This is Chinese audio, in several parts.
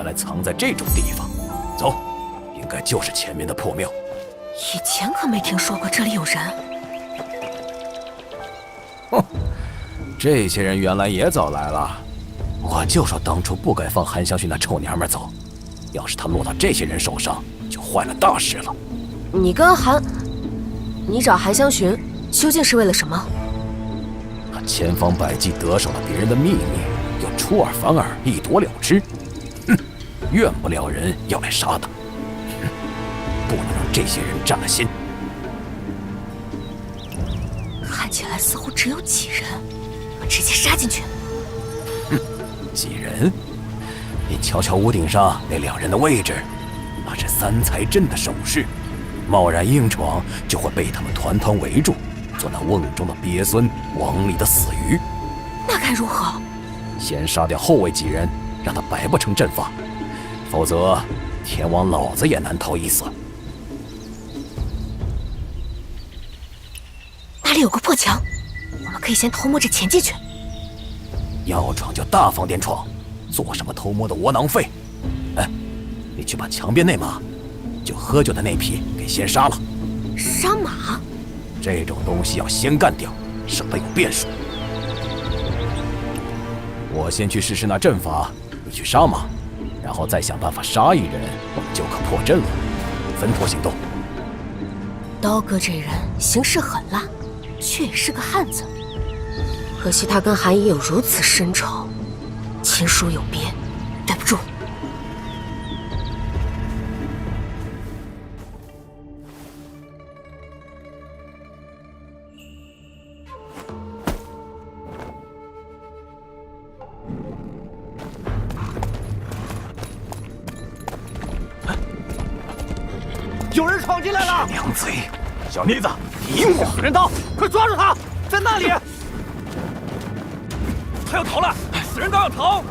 原来藏在这种地方。走，应该就是前面的破庙。以前可没听说过这里有人。哼，这些人原来也早来了。我就说当初不该放韩香雪那臭娘们走，要是她落到这些人手上，就坏了大事了。你找韩香寻究竟是为了什么？他千方百计得手了别人的秘密，又出尔反尔，一夺了之。哼，怨不了人要来杀他。哼，不能让这些人占了先。看起来似乎只有几人，我直接杀进去。哼，几人？你瞧瞧屋顶上那2人的位置，那是3才阵的守势。贸然硬闯，就会被他们团团围住，做那瓮中的鳖孙，网里的死鱼。那该如何？先杀掉后卫几人，让他摆不成阵法，否则天王老子也难逃一死。那里有个破墙，我们可以先偷摸着潜进去。要闯就大方点闯，做什么偷摸的窝囊废？哎，你去把墙边那马，就喝酒的那匹给先杀了。杀马？这种东西要先干掉，省得有变数。我先去试试那阵法，你去杀马，然后再想办法杀一人，我们就可破阵了。分头行动。刀哥这人行事狠辣，却也是个汉子。可惜他跟韩姨有如此深仇，亲疏有别，对不住。有人闯进来了！娘贼，小妮子，你用我！人刀，快抓住他！在那里！他要逃了，死人都要逃！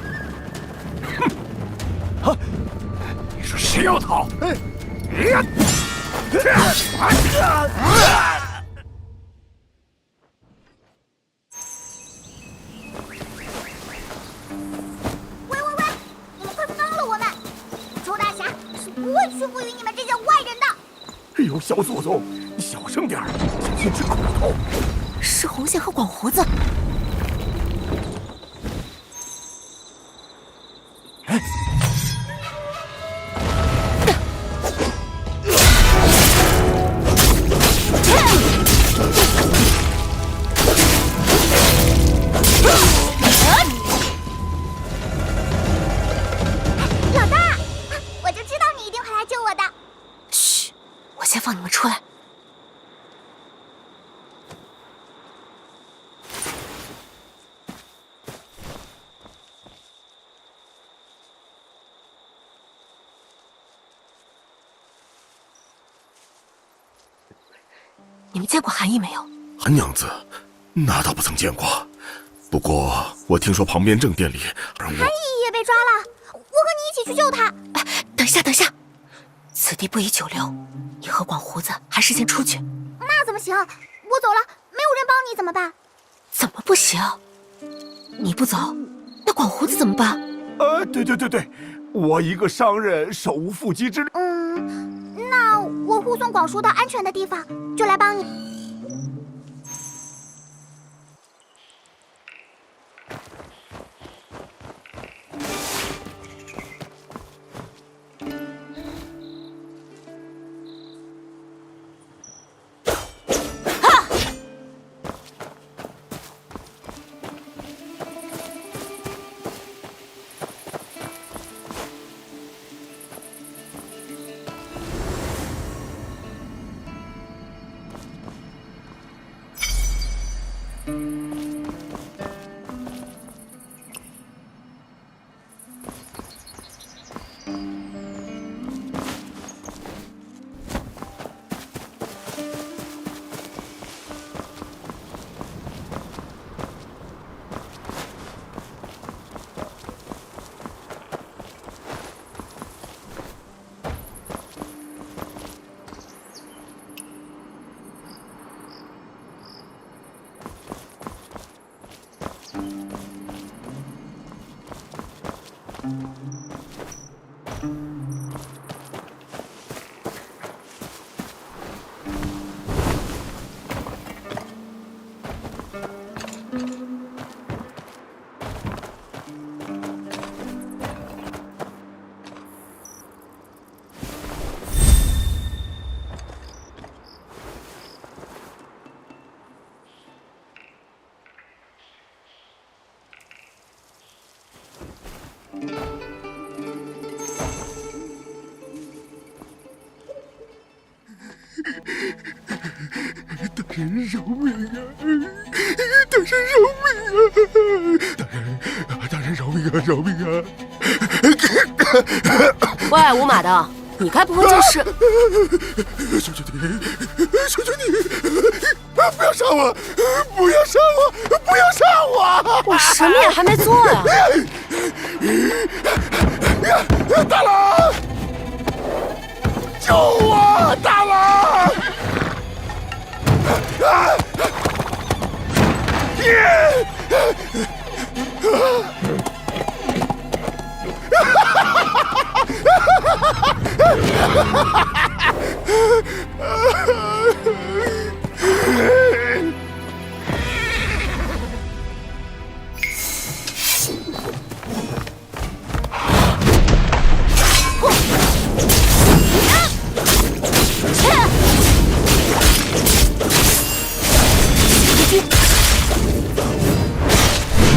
哼！你说谁要逃？喂！你们快放了我们！周大侠是不会屈服于你们这些坏人的。哎呦，小祖宗，你小声点儿，小心吃骨头。是红线和广胡子。老大，我就知道你一定会来救我的。嘘，我先放你们出来。你们见过韩义没有？韩娘子，那倒不曾见过。不过我听说旁边正殿里，韩义也被抓了，我和你一起去救他。等一下，此地不宜久留，你和广胡子还是先出去。那怎么行？我走了，没有人帮你怎么办？怎么不行？你不走，那广胡子怎么办？对，我一个商人手无缚鸡之力。那我护送广叔到安全的地方，就来帮你。大人饶命啊！大人饶命啊！大人饶命啊！饶命啊！喂，五马的，你该不会就是……求求你，求求你，不要杀我！不要杀我！不要杀我！我什么也还没做呀！大郎，救我！大郎！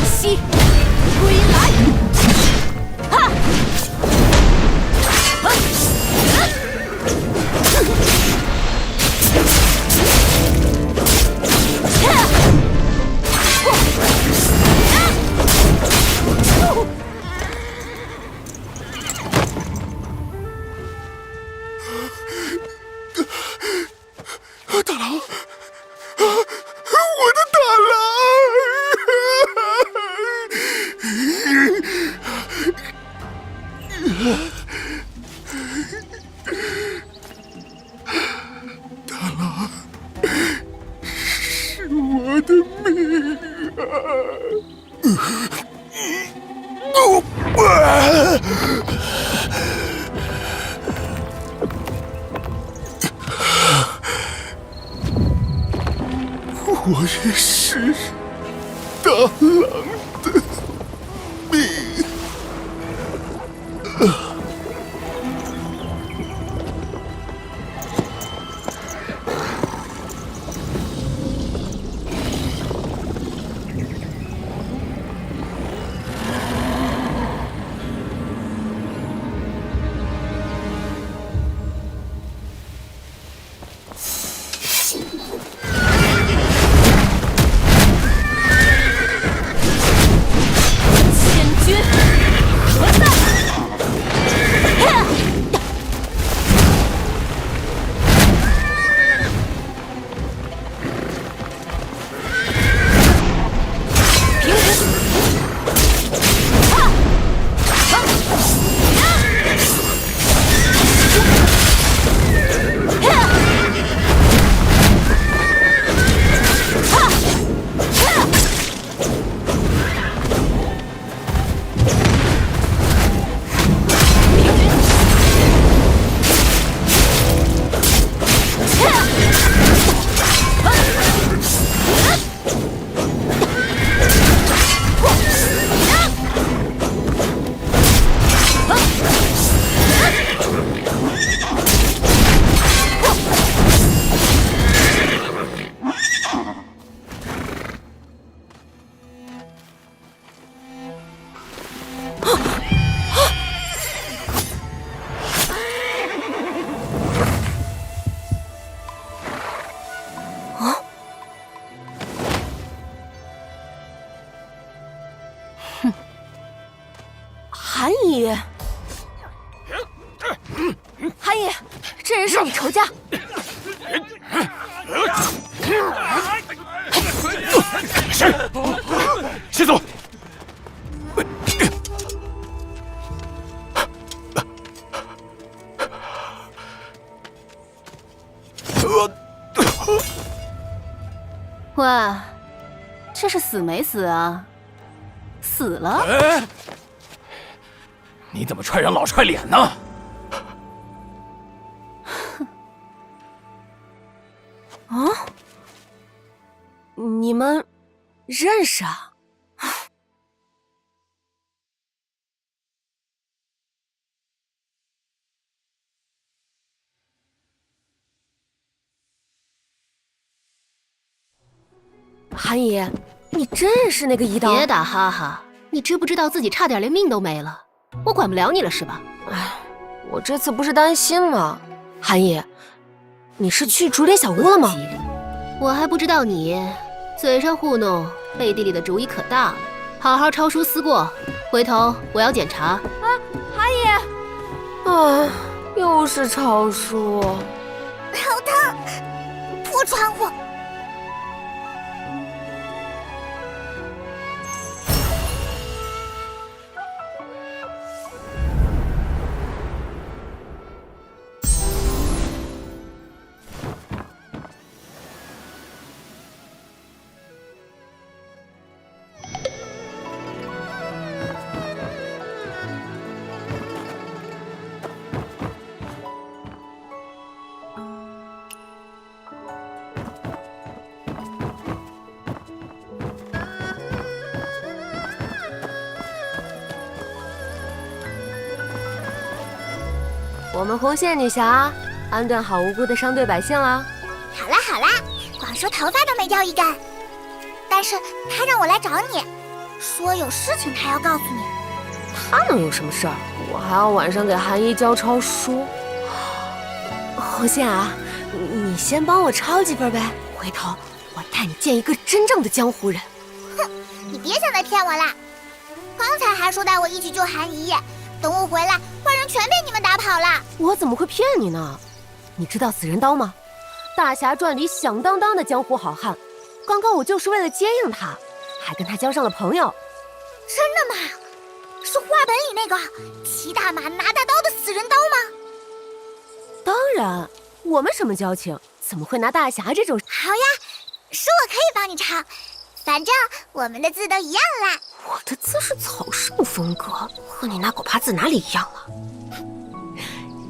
西归来！哈！大郎，我的大郎！大郎，是我的命我也是大郎的命。韩姨，韩姨，这人是你仇家。是，先走。喂，这是死没死啊？死了？哎，你怎么踹人老踹脸呢？啊？你们认识啊？韩姨，你真认识那个一刀？别打哈哈，你知不知道自己差点连命都没了？我管不了你了是吧？哎，我这次不是担心吗？韩姨，你是去竹林小屋了吗？我还不知道你，嘴上糊弄，背地里的主意可大了。好好抄书思过，回头我要检查。韩姨，哎，又是抄书，好疼！破窗户。我们红线女侠安顿好无辜的伤队百姓了。好啦好啦，光说头发都没掉一根。但是他让我来找你，说有事情他要告诉你。他能有什么事儿？我还要晚上给韩姨教抄书。红线啊，你先帮我抄几份呗，回头我带你见一个真正的江湖人。哼，你别想再骗我啦！刚才还说带我一起救韩姨，等我回来，坏人全被你们打跑了。我怎么会骗你呢？你知道死人刀吗？大侠传里响当当的江湖好汉，刚刚我就是为了接应他，还跟他交上了朋友。真的吗？是画本里那个骑大马拿大刀的死人刀吗？当然，我们什么交情，怎么会拿大侠这种？好呀，是我可以帮你抄，反正我们的字都一样啦。我的字是草圣风格，和你那狗爬字哪里一样了？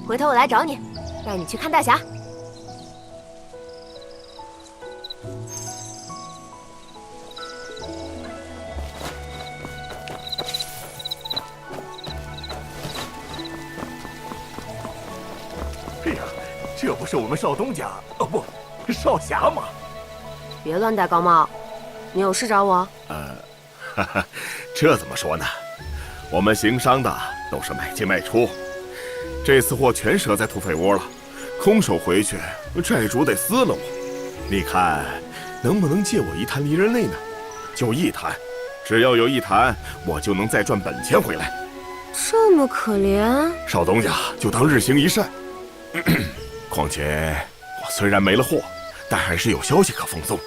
回头我来找你，带你去看大侠。哎呀，这不是我们少东家哦不，少侠吗？别乱戴高帽，你有事找我？哈哈，这怎么说呢？我们行商的都是买进卖出，这次货全折在土匪窝了，空手回去，债主得撕了我。你看，能不能借我一坛离人泪呢？就一坛，只要有一坛，我就能再赚本钱回来。这么可怜？少东家就当日行一善。况且我虽然没了货，但还是有消息可奉送。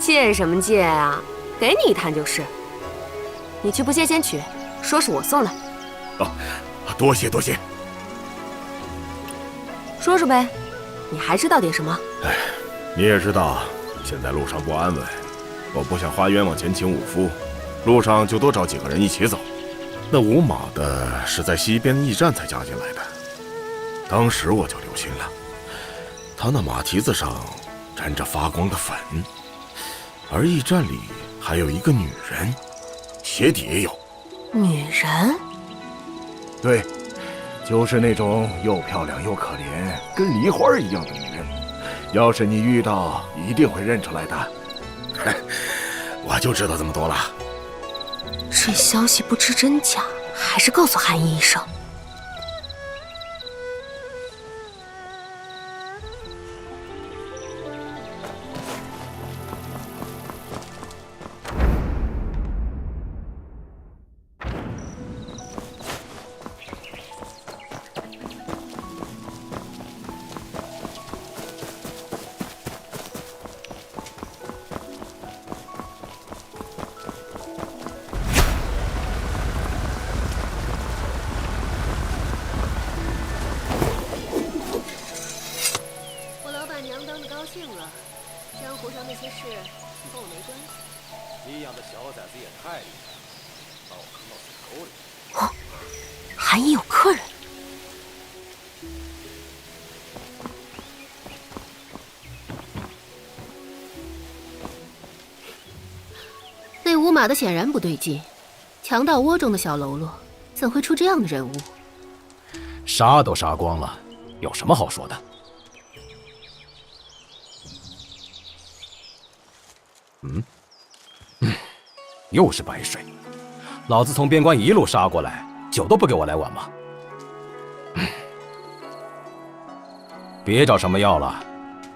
借什么借啊？给你一坛就是。你去不谢先取，说是我送的。哦，多谢多谢。说说呗，你还知道点什么？哎，你也知道，现在路上不安稳，我不想花冤枉钱请武夫，路上就多找几个人一起走。那无马的是在西边驿站才加进来的，当时我就留心了，他那马蹄子上沾着发光的粉，而驿站里还有一个女人，鞋底也有。女人？对，就是那种又漂亮又可怜，跟梨花一样的女人。要是你遇到，一定会认出来的。我就知道这么多了。这消息不知真假，还是告诉韩姨一声。江湖上那些事和我没关系。你养的小崽子也太厉害了，把我坑到水沟里。哦，韩姨有客人。那五马的显然不对劲，强盗窝中的小喽啰，怎会出这样的人物？杀都杀光了，有什么好说的？又是白水，老子从边关一路杀过来，酒都不给我来碗吗？别找什么药了，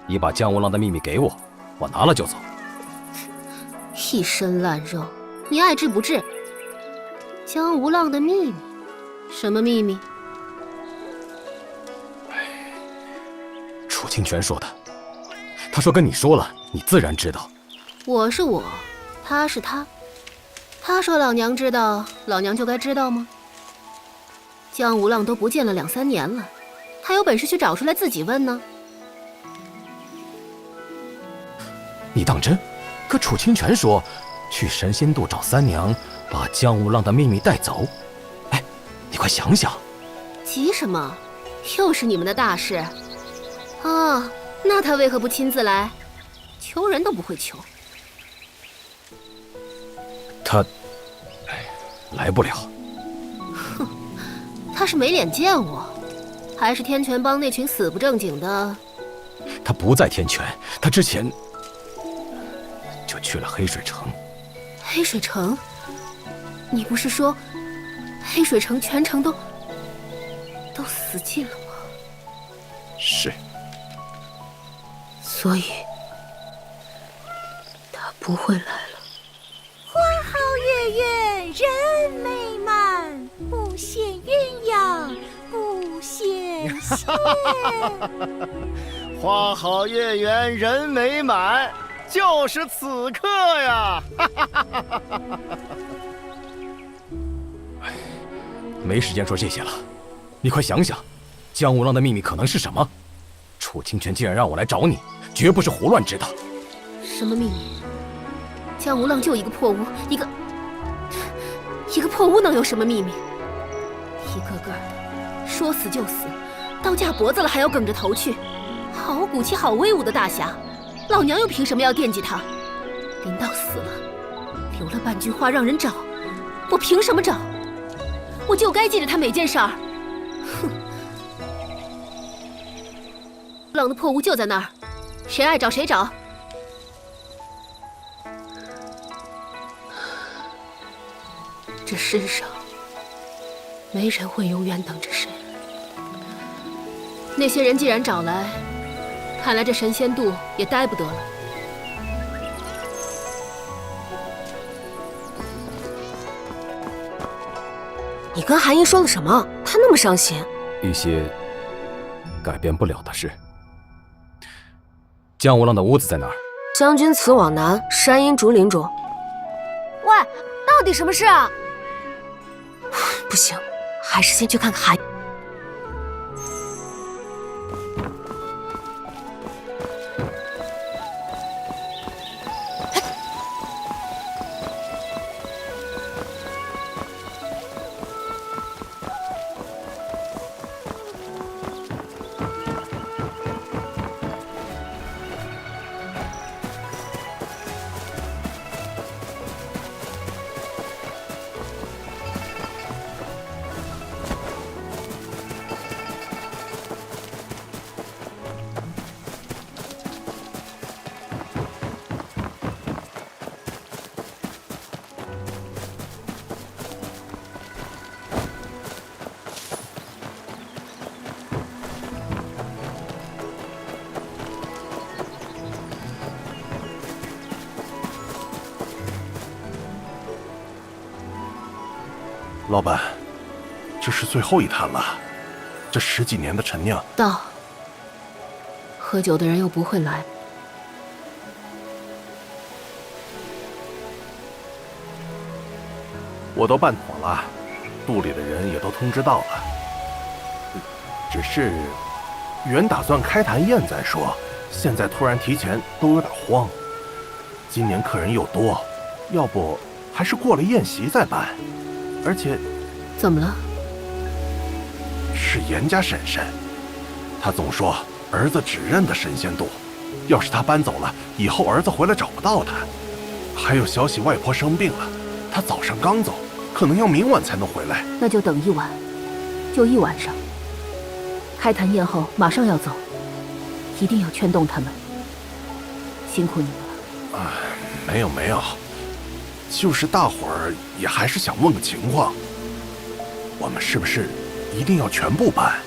你把江无浪的秘密给我，我拿了就走。一身烂肉，你爱治不治？江无浪的秘密？什么秘密？楚清泉说的，他说跟你说了，你自然知道。我是我，他是他。他说老娘知道，老娘就该知道吗？江无浪都不见了2、3年了，他有本事去找出来自己问呢。你当真？可楚清泉说，去神仙渡找三娘，把江无浪的秘密带走。哎，你快想想。急什么？又是你们的大事。哦，那他为何不亲自来？求人都不会求。他，来不了。哼，他是没脸见我，还是天泉帮那群死不正经的？他不在天泉，他之前就去了黑水城。黑水城？你不是说黑水城全城都死尽了吗？是。所以他不会来了。花好月圆人美满，不羡鸳鸯不羡仙。花好月圆人美满，就是此刻呀！没时间说这些了，你快想想，江无浪的秘密可能是什么？楚清泉既然让我来找你，绝不是胡乱之的。什么秘密？江无浪就一个破屋，一个破屋能有什么秘密？一个个的说死就死，刀架脖子了还要梗着头去，好骨气好威武的大侠，老娘又凭什么要惦记他？临到死了，留了半句话让人找，我凭什么找？我就该记着他每件事儿。哼！浪的破屋就在那儿，谁爱找谁找。这世上没人会永远等着谁。那些人既然找来，看来这神仙渡也待不得了。你跟韩姨说了什么？她那么伤心。一些改变不了的事。江无浪的屋子在哪儿？将军祠往南，山阴竹林中。喂，到底什么事啊？不行，还是先去看看韩。老板，这是最后一摊了，这10几年的陈酿，到，喝酒的人又不会来。我都办妥了，肚里的人也都通知到了。只是原打算开坛宴再说，现在突然提前都有点慌。今年客人又多，要不还是过了宴席再办。而且，怎么了？是严家婶婶，她总说儿子只认得神仙渡，要是他搬走了，以后儿子回来找不到他。还有消息，外婆生病了，她早上刚走，可能要明晚才能回来。那就等一晚，就一晚上。开坛宴后马上要走，一定要劝动他们。辛苦你们了。没有，就是大伙儿也还是想问个情况，我们是不是一定要全部搬？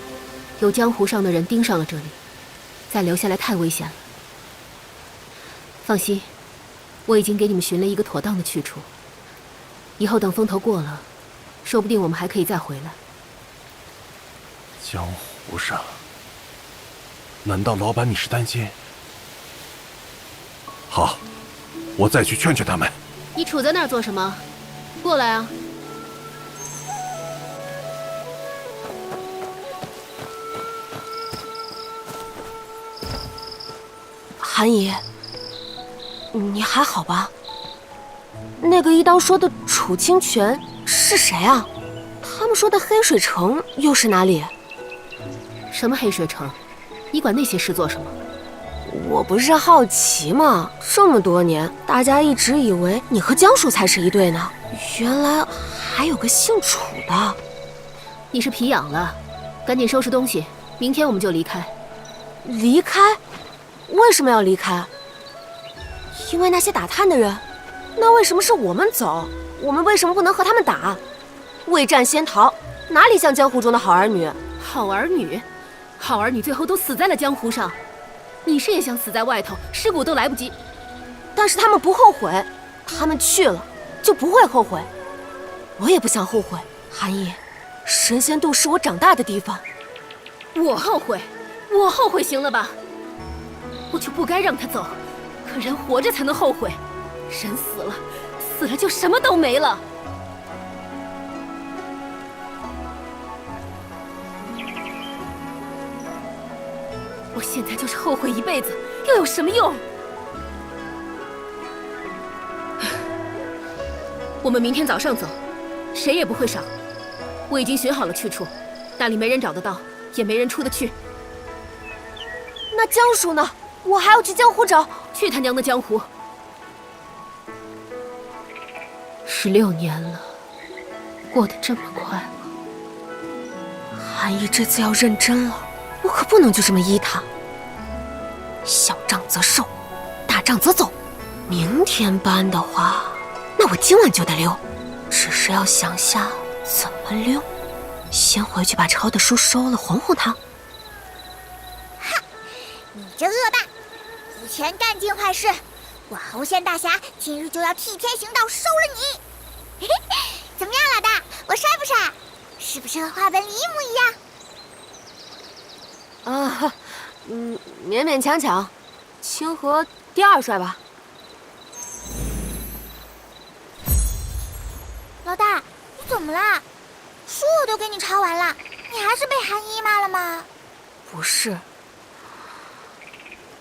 有江湖上的人盯上了这里，再留下来太危险了。放心，我已经给你们寻了一个妥当的去处，以后等风头过了，说不定我们还可以再回来。江湖上，难道老板你是担心？好，我再去劝劝他们。你杵在那儿做什么？过来啊！韩姨，你还好吧？那个一刀说的楚清泉是谁啊？他们说的黑水城又是哪里？什么黑水城？你管那些事做什么？我不是好奇吗？这么多年，大家一直以为你和江叔才是一对呢，原来还有个姓楚的。你是皮痒了，赶紧收拾东西，明天我们就离开。离开？为什么要离开？因为那些打探的人？那为什么是我们走？我们为什么不能和他们打？未战先逃，哪里像江湖中的好儿女？好儿女？好儿女最后都死在了江湖上，你是也想死在外头，尸骨都来不及。但是他们不后悔，他们去了就不会后悔。我也不想后悔。韩毅，神仙渡是我长大的地方。我后悔行了吧？我就不该让他走，可人活着才能后悔，人死了就什么都没了。我现在就是后悔一辈子，又有什么用？我们明天早上走，谁也不会少。我已经寻好了去处，那里没人找得到，也没人出得去。那江叔呢？我还要去江湖找。去他娘的江湖！16年了，过得这么快吗？韩毅这次要认真了，我可不能就这么依他。小账则收，大账则走。明天搬的话，那我今晚就得溜，只是要想下怎么溜。先回去把抄的书收了，哄哄他。哈，你这恶霸，以前干尽坏事，我侯县大侠今日就要替天行道，收了你。嘿嘿，怎么样，老大，我帅不帅？是不是和画本里一模一样？啊，勉勉强强，清河第2帅吧。老大，你怎么了？书我都给你抄完了，你还是被韩姨骂了吗？不是，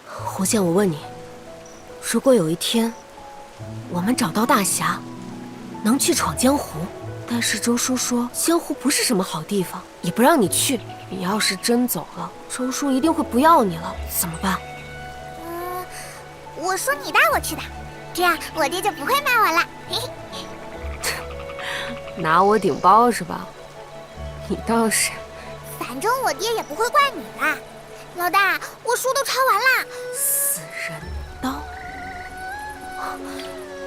胡剑，我问你，如果有一天我们找到大侠，能去闯江湖，但是周叔说江湖不是什么好地方，也不让你去。你要是真走了，周叔一定会不要你了，怎么办？我说你带我去的，这样我爹就不会骂我了。嘿嘿，拿我顶包是吧？你倒是。反正我爹也不会怪你啦。老大，我书都抄完了。死人刀，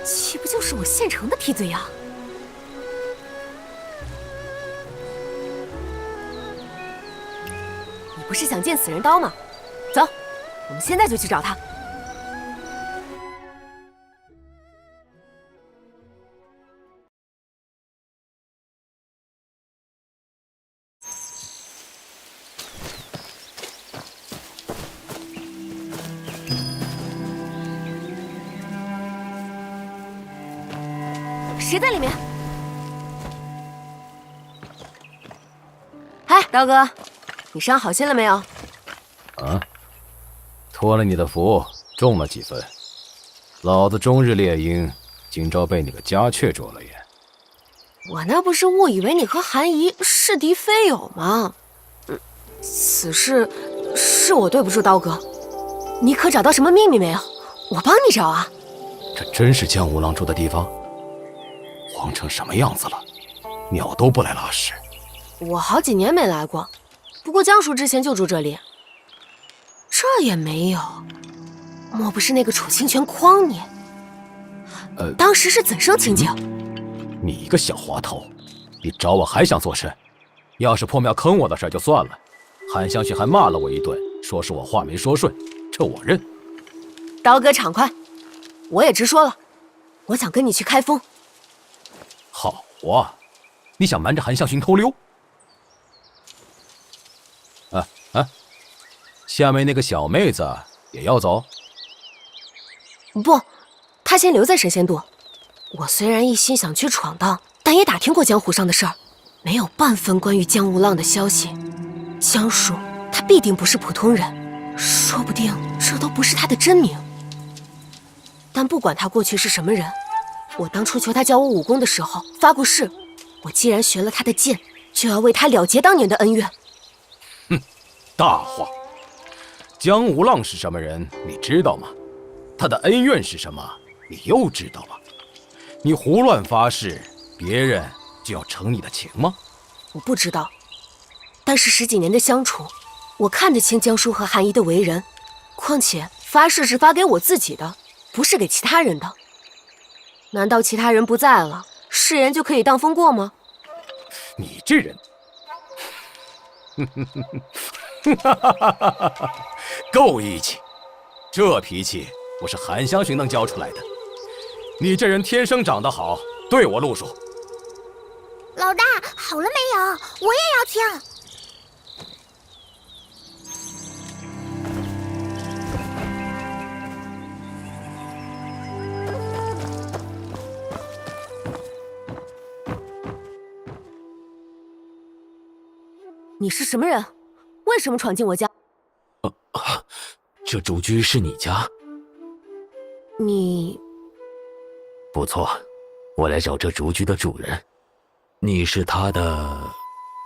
岂不就是我现成的提嘴呀？你不是想见死人刀吗？走，我们现在就去找他。谁在里面？嗨，刀哥，你伤好心了没有？啊，托了你的福，中了几分。老子终日猎鹰，今朝被你个家雀啄了眼。我那不是误以为你和韩姨是敌非友吗？此事是我对不住刀哥，你可找到什么秘密没有？我帮你找啊。这真是江无郎住的地方？荒成什么样子了，鸟都不来拉屎。我好几年没来过，不过江叔之前就住这里。这也没有，莫不是那个楚清泉诓你？当时是怎生情景？你个小滑头，你找我还想做甚？要是破庙坑我的事就算了，韩香雪还骂了我一顿，说是我话没说顺，这我认。刀哥畅快，我也直说了，我想跟你去开封。好啊，你想瞒着韩香寻偷溜？下面那个小妹子也要走？不，她先留在神仙渡。我虽然一心想去闯荡，但也打听过江湖上的事儿，没有半分关于江无浪的消息。江叔，他必定不是普通人，说不定这都不是他的真名。但不管他过去是什么人，我当初求他教我武功的时候发过誓，我既然学了他的剑，就要为他了结当年的恩怨。大话！江无浪是什么人，你知道吗？他的恩怨是什么，你又知道吗？你胡乱发誓，别人就要成你的情吗？我不知道，但是10几年的相处，我看得清江叔和韩姨的为人。况且发誓是发给我自己的，不是给其他人的。难道其他人不在了，誓言就可以当风过吗？你这人，够义气，这脾气不是韩香寻能教出来的。你这人天生长得好，对我路数。老大，好了没有？我也要听。你是什么人？为什么闯进我家？这竹居是你家？你不错，我来找这竹居的主人。你是他的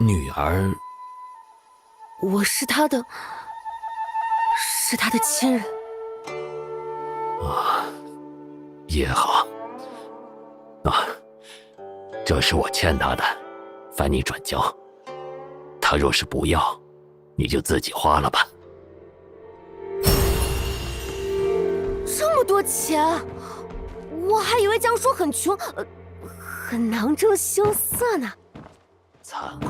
女儿？我是他的亲人。也好。这是我欠他的，烦你转交。他若是不要，你就自己花了吧。这么多钱，我还以为江叔很穷，很囊中羞涩呢。惭愧，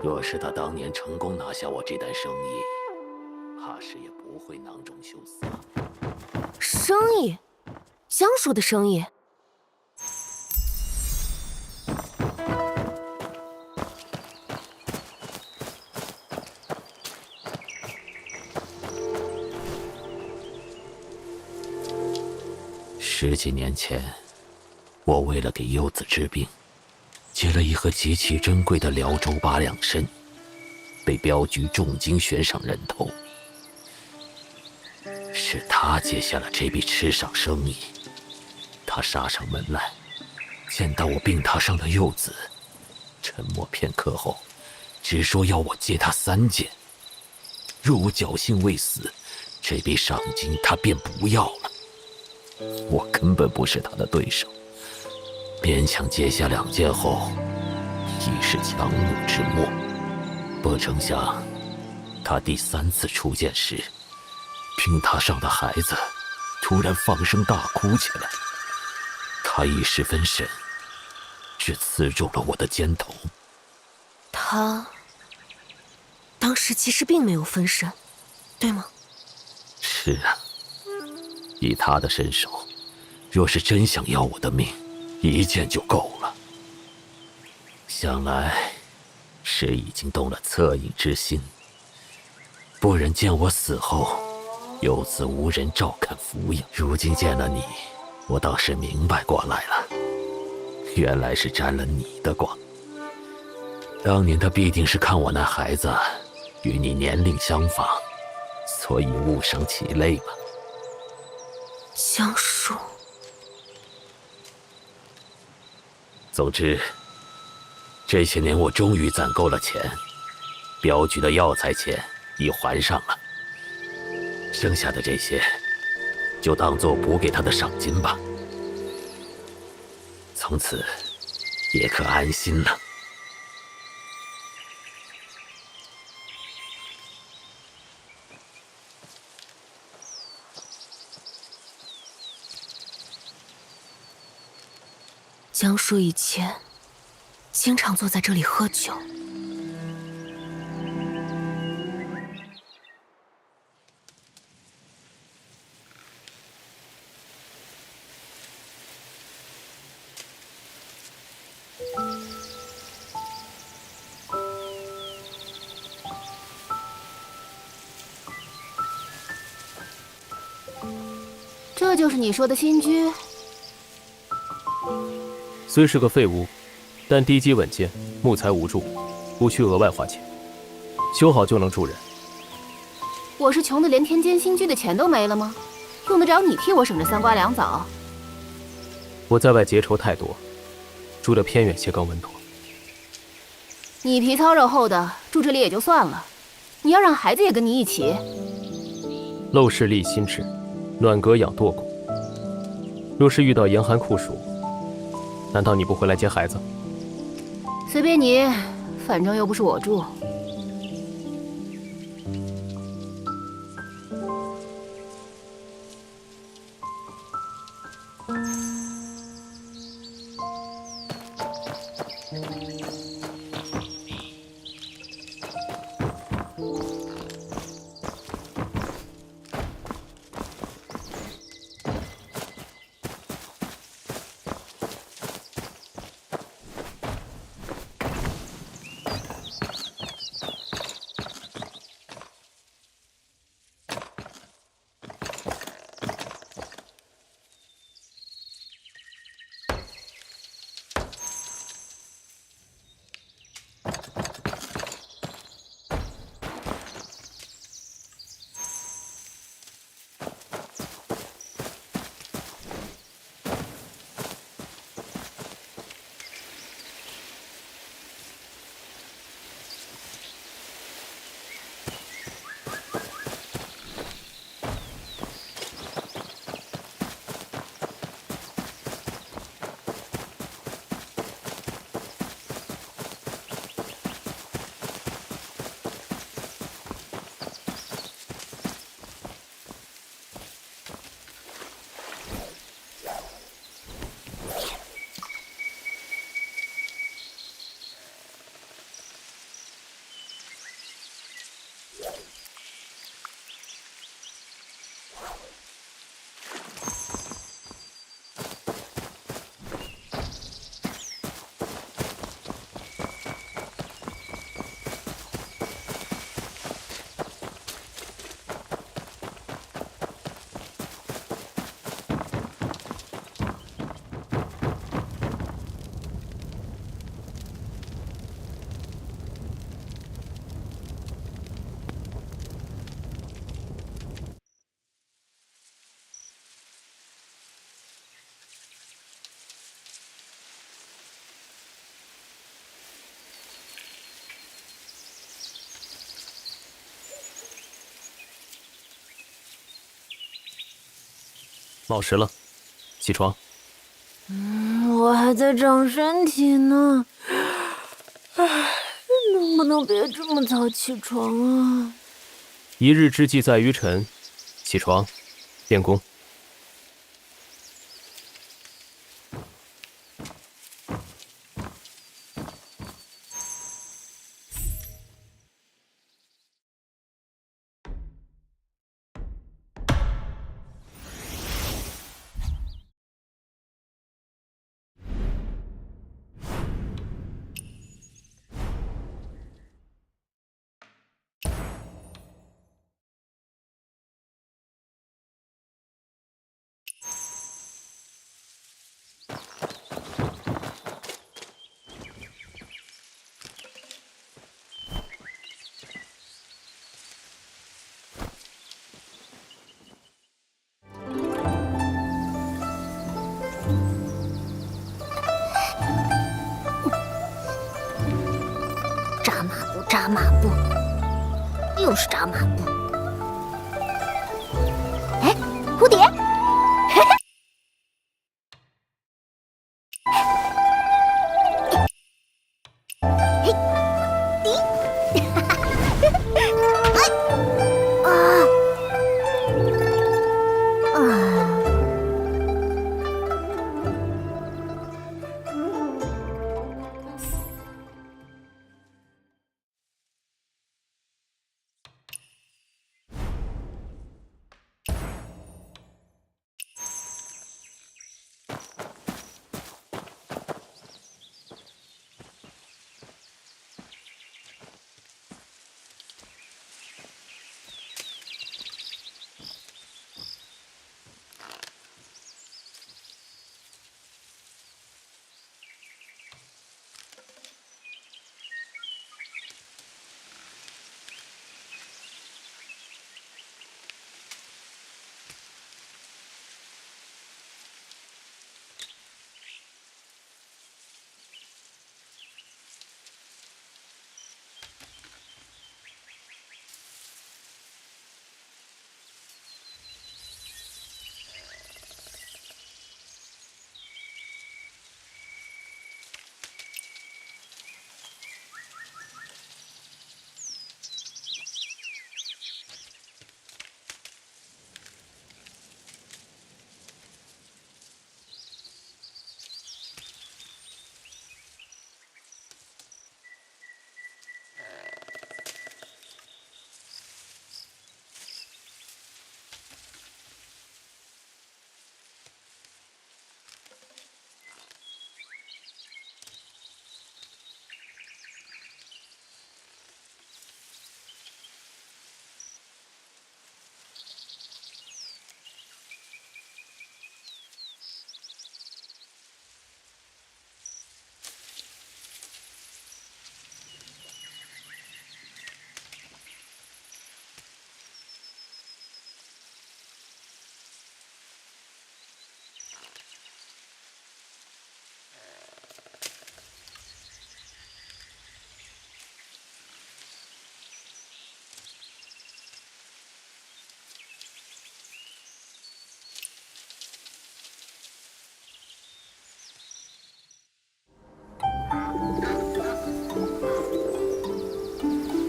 若是他当年成功拿下我这单生意，怕是也不会囊中羞涩。生意，江叔的生意。10几年前，我为了给幼子治病，接了一盒极其珍贵的辽州8两参，被镖局重金悬赏人头。是他接下了这笔吃赏生意。他杀上门来，见到我病榻上的幼子，沉默片刻后，只说要我借他3件。若我侥幸未死，这笔赏金他便不要了。我根本不是他的对手，勉强接下2件后，已是强弩之末。不成想，他第3次出剑时，病榻上的孩子突然放声大哭起来。他一时分神，只刺中了我的肩头。他当时其实并没有分神，对吗？是啊，以他的身手，若是真想要我的命，1剑就够了。想来是已经动了恻隐之心，不忍见我死后幼子无人照看抚养。如今见了你，我倒是明白过来了，原来是沾了你的光。当年他必定是看我那孩子与你年龄相仿，所以误伤其类吧。江叔，总之，这些年我终于攒够了钱，镖局的药材钱已还上了，剩下的这些就当做补给他的赏金吧。从此也可安心了。相识以前，经常坐在这里喝酒。这就是你说的新居？虽是个废屋，但地基稳健，木材无蛀，不需额外花钱，修好就能住人。我是穷的连添间新居的钱都没了吗？用得着你替我省着3瓜2枣？我在外结仇太多，住得偏远些更稳妥。你皮糙肉厚的，住这里也就算了，你要让孩子也跟你一起？陋室立新志，暖阁养惰骨。若是遇到严寒酷暑，难道你不回来接孩子？随便你，反正又不是我住。卯时了，起床。我还在长身体呢，能不能别这么早起床啊？一日之计在于晨，起床，练功。扎马步，又是扎马步。哎，蝴蝶，嘿嘿。嘿，滴，哈哈，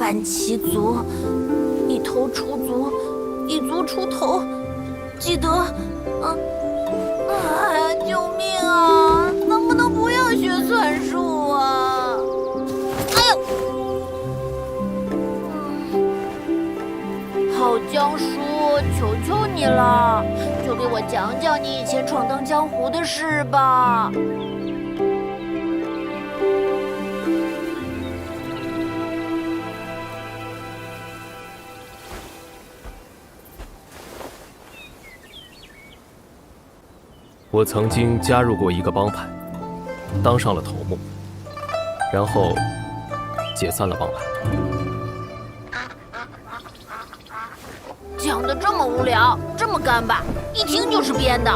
半齐足，一头出足，一足出头，记得，救命啊！能不能不要学算术啊？哎呦！好江叔，求求你了，就给我讲讲你以前闯荡江湖的事吧。我曾经加入过一个帮派，当上了头目，然后解散了帮派。讲的这么无聊，这么干巴，一听就是编的。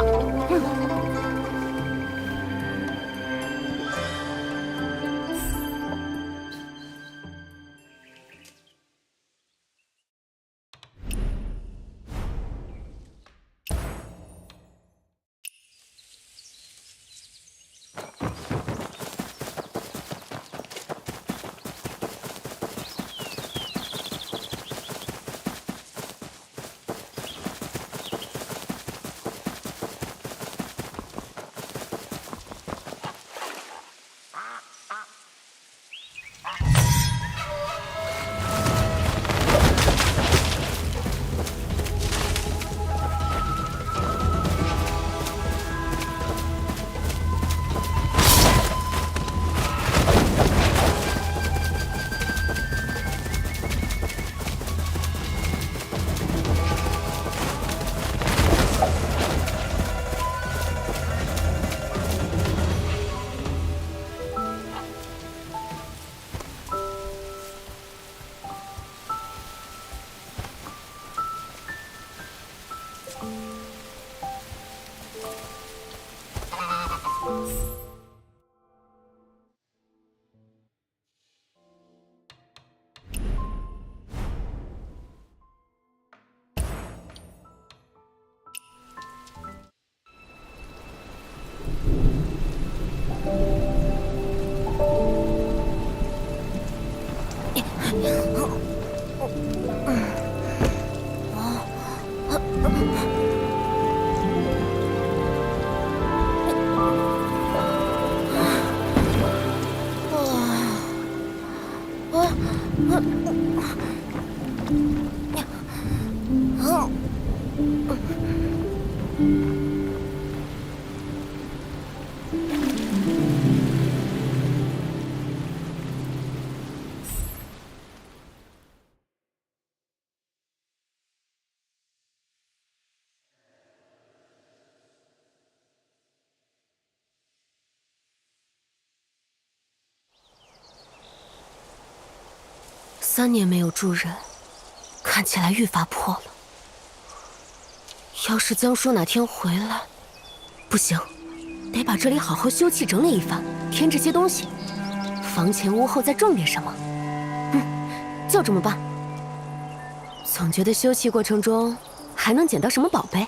3年没有住人，看起来愈发破了。要是江叔哪天回来，不行，得把这里好好修葺整理一番，添置些东西，房前屋后再种点什么。就这么办。总觉得修葺过程中还能捡到什么宝贝。